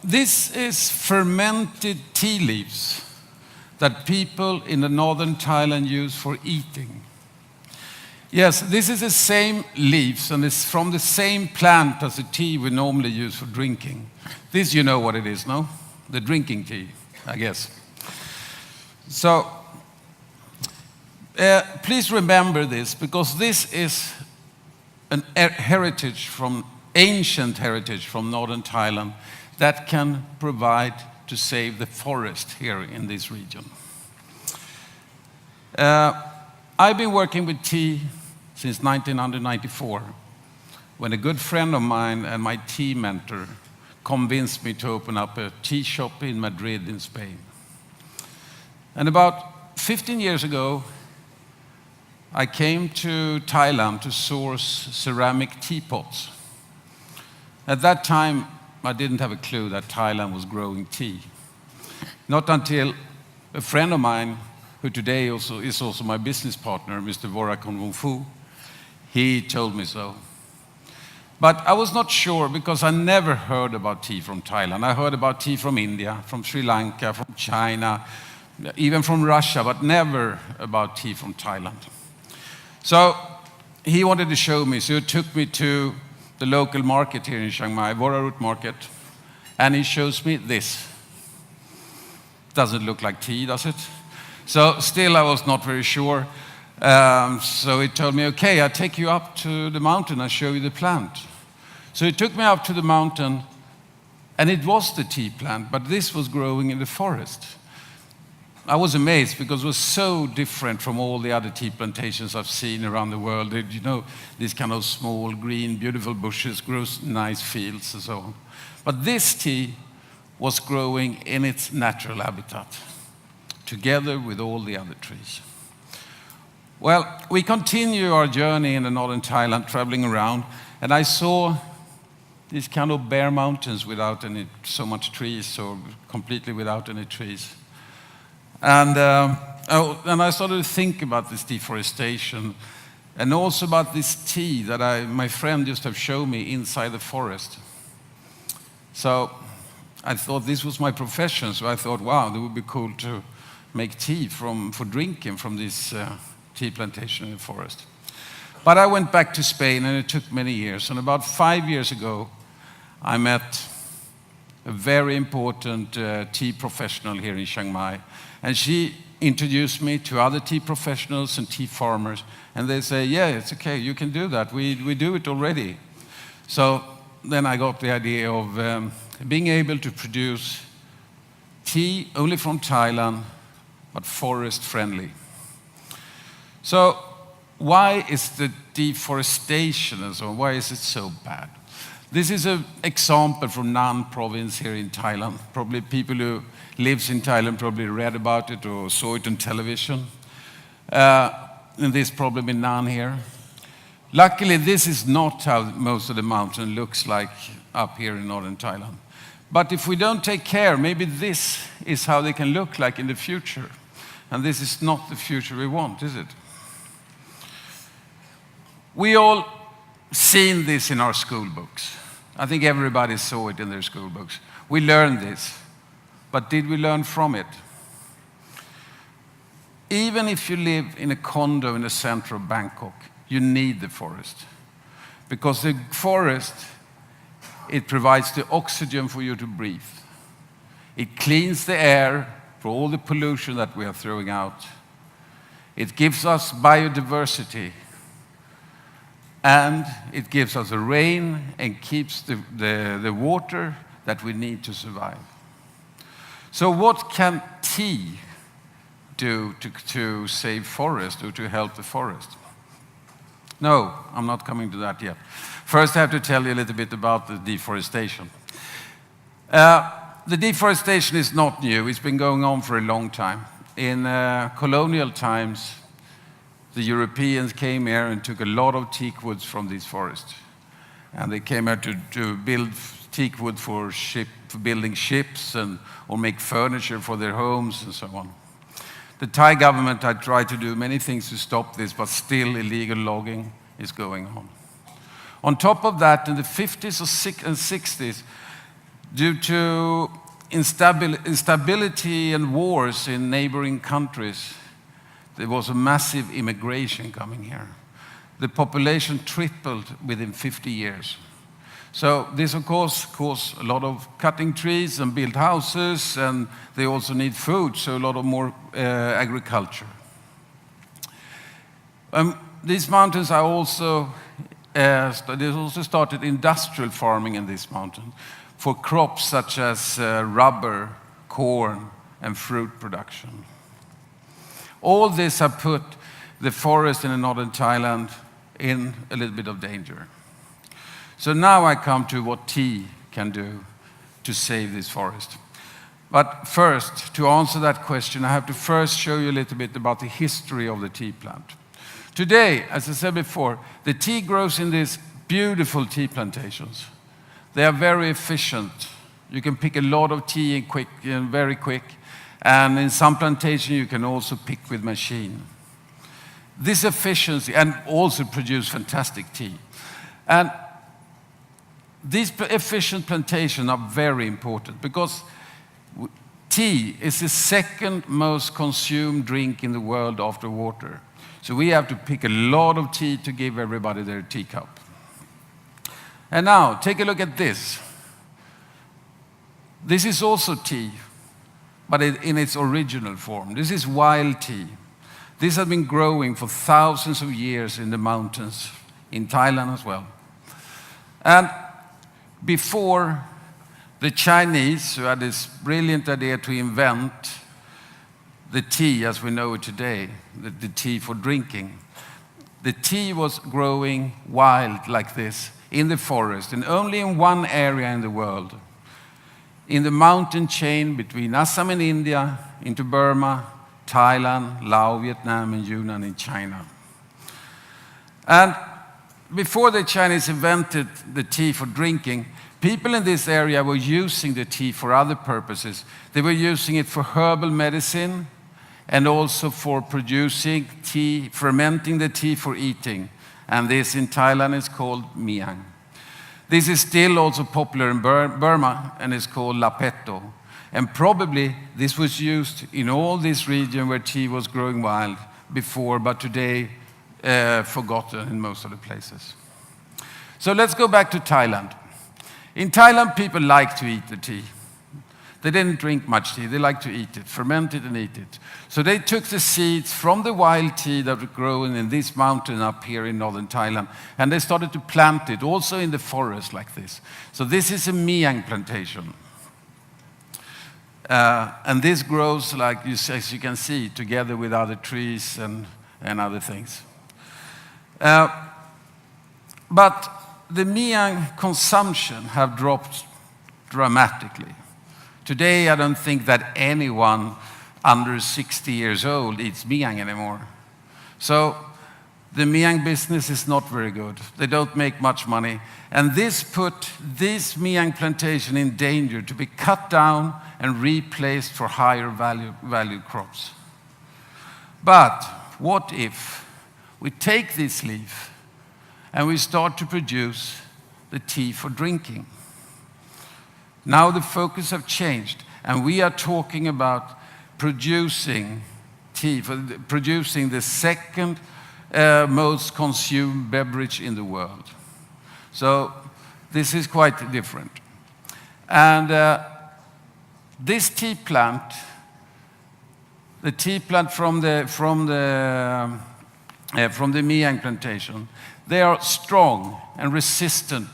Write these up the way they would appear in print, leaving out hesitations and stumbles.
this is fermented tea leaves that people in the northern Thailand use for eating. Yes, this is the same leaves, and it's from the same plant as the tea we normally use for drinking. This, you know what it is, no? The drinking tea, I guess. So, please remember this, because this is an ancient heritage from northern Thailand that can provide to save the forest here in this region. I've been working with tea since 1994, when a good friend of mine and my tea mentor convinced me to open up a tea shop in Madrid in Spain. And about 15 years ago, I came to Thailand to source ceramic teapots. At that time, I didn't have a clue that Thailand was growing tea. Not until a friend of mine, who today is also my business partner, Mr. Vorakon Wongfu, he told me so. But I was not sure, because I never heard about tea from Thailand. I heard about tea from India, from Sri Lanka, from China, even from Russia, but never about tea from Thailand. So he wanted to show me, so he took me to the local market here in Chiang Mai, Vorarut market, and he shows me this. Doesn't look like tea, does it? So still I was not very sure. So he told me, okay, I'll take you up to the mountain, I'll show you the plant. So he took me up to the mountain, and it was the tea plant, but this was growing in the forest. I was amazed, because it was so different from all the other tea plantations I've seen around the world. You know, these kind of small, green, beautiful bushes, grows nice fields and so on. But this tea was growing in its natural habitat, together with all the other trees. Well, we continue our journey in the northern Thailand, traveling around, and I saw these kind of bare mountains without so much trees, or completely without any trees. And I started to think about this deforestation, and also about this tea that my friend just have shown me inside the forest. So I thought this was my profession, so I thought, wow, that would be cool to make tea for drinking from this tea plantation in the forest. But I went back to Spain, and it took many years. And about 5 years ago, I met a very important tea professional here in Chiang Mai. And she introduced me to other tea professionals and tea farmers. And they say, yeah, it's okay, you can do that. We do it already. So then I got the idea of being able to produce tea only from Thailand, but forest friendly. So why is the deforestation and so on, why is it so bad? This is an example from Nan province here in Thailand. Probably people who lives in Thailand probably read about it or saw it on television. And this problem in Nan here. Luckily, this is not how most of the mountain looks like up here in northern Thailand. But if we don't take care, maybe this is how they can look like in the future. And this is not the future we want, is it? We all seen this in our school books. I think everybody saw it in their school books. We learned this, but did we learn from it? Even if you live in a condo in the center of Bangkok, you need the forest. Because the forest, it provides the oxygen for you to breathe. It cleans the air for all the pollution that we are throwing out. It gives us biodiversity. And it gives us the rain and keeps the water that we need to survive. So what can tea do to save forest or to help the forest? No, I'm not coming to that yet. First, I have to tell you a little bit about the deforestation. The deforestation is not new. It's been going on for a long time. In colonial times, the Europeans came here and took a lot of teak woods from these forests. And they came here to build teak wood for building ships or make furniture for their homes and so on. The Thai government had tried to do many things to stop this, but still illegal logging is going on. On top of that, in the 50s and 60s, Due to instability and wars in neighboring countries, there was a massive immigration coming here. The population tripled within 50 years. So this, of course, caused a lot of cutting trees and build houses, and they also need food, so a lot of more agriculture. These mountains are also, they also started industrial farming in this mountain for crops such as rubber, corn, and fruit production. All this have put the forest in the northern Thailand in a little bit of danger. So now I come to what tea can do to save this forest. But first, to answer that question, I have to first show you a little bit about the history of the tea plant. Today, as I said before, the tea grows in these beautiful tea plantations. They are very efficient. You can pick a lot of tea very quick. And in some plantations, you can also pick with machine. This efficiency, and also produce fantastic tea. And these efficient plantations are very important because tea is the second most consumed drink in the world after water. So we have to pick a lot of tea to give everybody their teacup. And now, take a look at this. This is also tea, but in its original form. This is wild tea. This has been growing for thousands of years in the mountains, in Thailand as well. And before the Chinese, who had this brilliant idea to invent the tea as we know it today, the tea for drinking, the tea was growing wild like this in the forest, and only in one area in the world, in the mountain chain between Assam in India, into Burma, Thailand, Laos, Vietnam, and Yunnan in China. And before the Chinese invented the tea for drinking, people in this area were using the tea for other purposes. They were using it for herbal medicine and also for producing tea, fermenting the tea for eating. And this in Thailand is called miang. This is still also popular in Burma and is called lapetto. And probably this was used in all this region where tea was growing wild before, but today forgotten in most of the places. So let's go back to Thailand. In Thailand, people like to eat the tea. They didn't drink much tea. They like to eat it, ferment it and eat it. So they took the seeds from the wild tea that were growing in this mountain up here in northern Thailand, and they started to plant it also in the forest like this. So this is a miang plantation. And this grows, like as you can see, together with other trees and other things. But the miang consumption have dropped dramatically. Today, I don't think that anyone under 60 years old eats miang anymore. So the miang business is not very good. They don't make much money. And this put this miang plantation in danger to be cut down and replaced for higher value crops. But what if we take this leaf and we start to produce the tea for drinking? Now the focus have changed, and we are talking about producing tea, producing the second most consumed beverage in the world. So this is quite different. And this tea plant, the tea plant from the miang plantation, they are strong and resistant.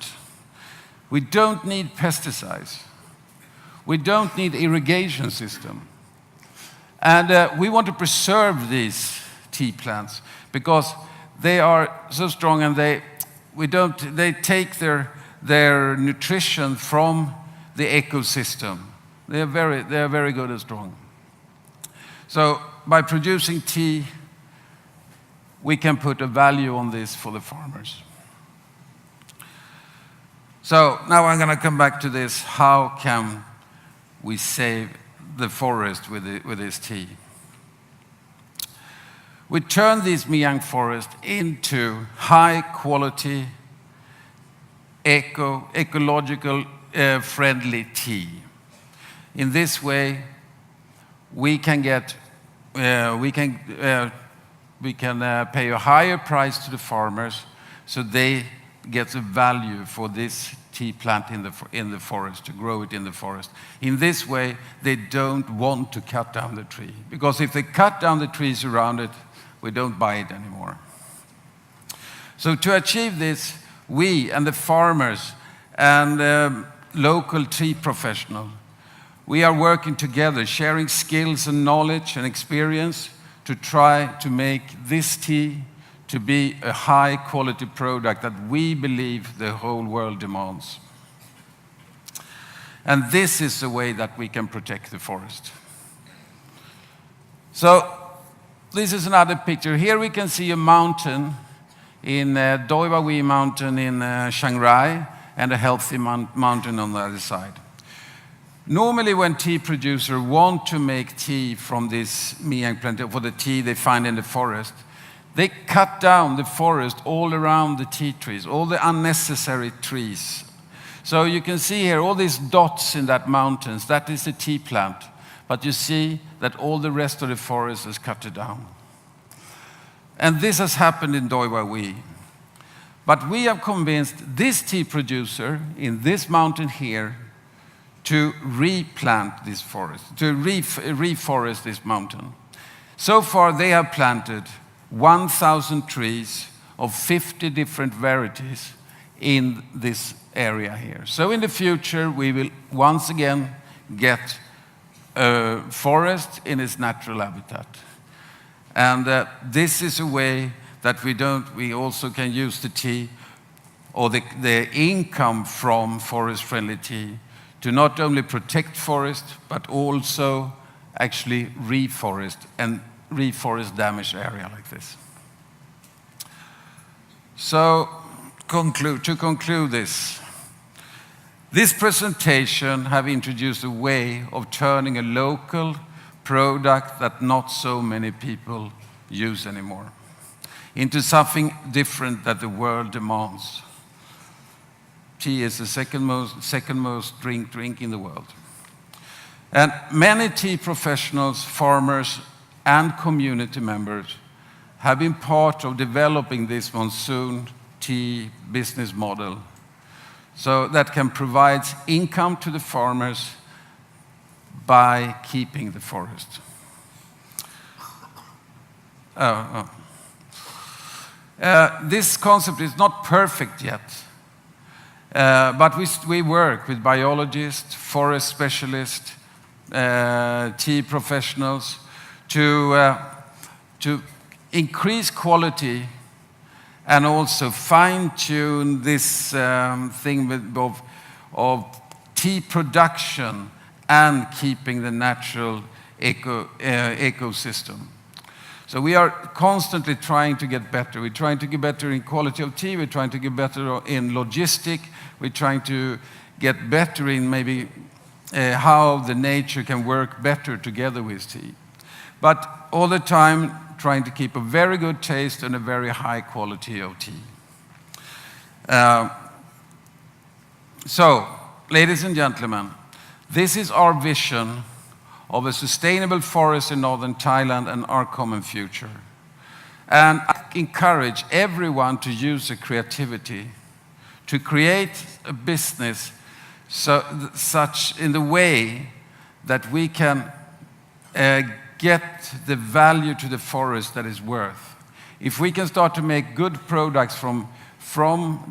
We don't need pesticides. We don't need irrigation system. And we want to preserve these tea plants because they are so strong, and they take their nutrition from the ecosystem. They are very good and strong. So by producing tea, we can put a value on this for the farmers. So now I'm going to come back to this. How can we save the forest with this tea? We turn this miang forest into high quality, ecological friendly tea. In this way, we can pay a higher price to the farmers, so they get a value for this tea plant in the forest, to grow it in the forest. In this way, they don't want to cut down the tree, because if they cut down the trees around it, we don't buy it anymore. So to achieve this, we and the farmers and local tea professionals, we are working together, sharing skills and knowledge and experience to try to make this tea to be a high-quality product that we believe the whole world demands. And this is the way that we can protect the forest. So this is another picture. Here we can see a mountain in Doi Va Huy mountain in Chiang Mai, and a healthy mountain on the other side. Normally when tea producers want to make tea from this Miang plant, for the tea they find in the forest, they cut down the forest all around the tea trees, all the unnecessary trees. So you can see here all these dots in that mountains, that is the tea plant. But you see that all the rest of the forest is cut down. And this has happened in Doi Va Huy. But we have convinced this tea producer in this mountain here to replant this forest, to reforest this mountain. So far they have planted 1,000 trees of 50 different varieties in this area here. So in the future, we will once again get a forest in its natural habitat. And this is a way that we also can use the tea or the income from forest-friendly tea to not only protect forest, but also actually reforest damaged area like this. So, to conclude this presentation have introduced a way of turning a local product that not so many people use anymore into something different that the world demands. Tea is the second most drink in the world. And many tea professionals, farmers, and community members have been part of developing this Monsoon tea business model, so that can provide income to the farmers by keeping the forest. This concept is not perfect yet, but we work with biologists, forest specialists, tea professionals to increase quality and also fine-tune this thing of tea production and keeping the natural ecosystem. So we are constantly trying to get better. We're trying to get better in quality of tea. We're trying to get better in logistic. We're trying to get better in maybe how the nature can work better together with tea. But all the time trying to keep a very good taste and a very high quality of tea. So, ladies and gentlemen, this is our vision of a sustainable forest in northern Thailand and our common future. And I encourage everyone to use their creativity to create a business such in the way that we can get the value to the forest that is worth. If we can start to make good products from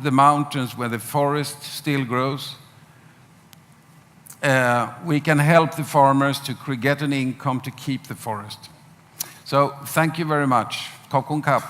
the mountains where the forest still grows, we can help the farmers to get an income to keep the forest. So thank you very much. Khop khun krab.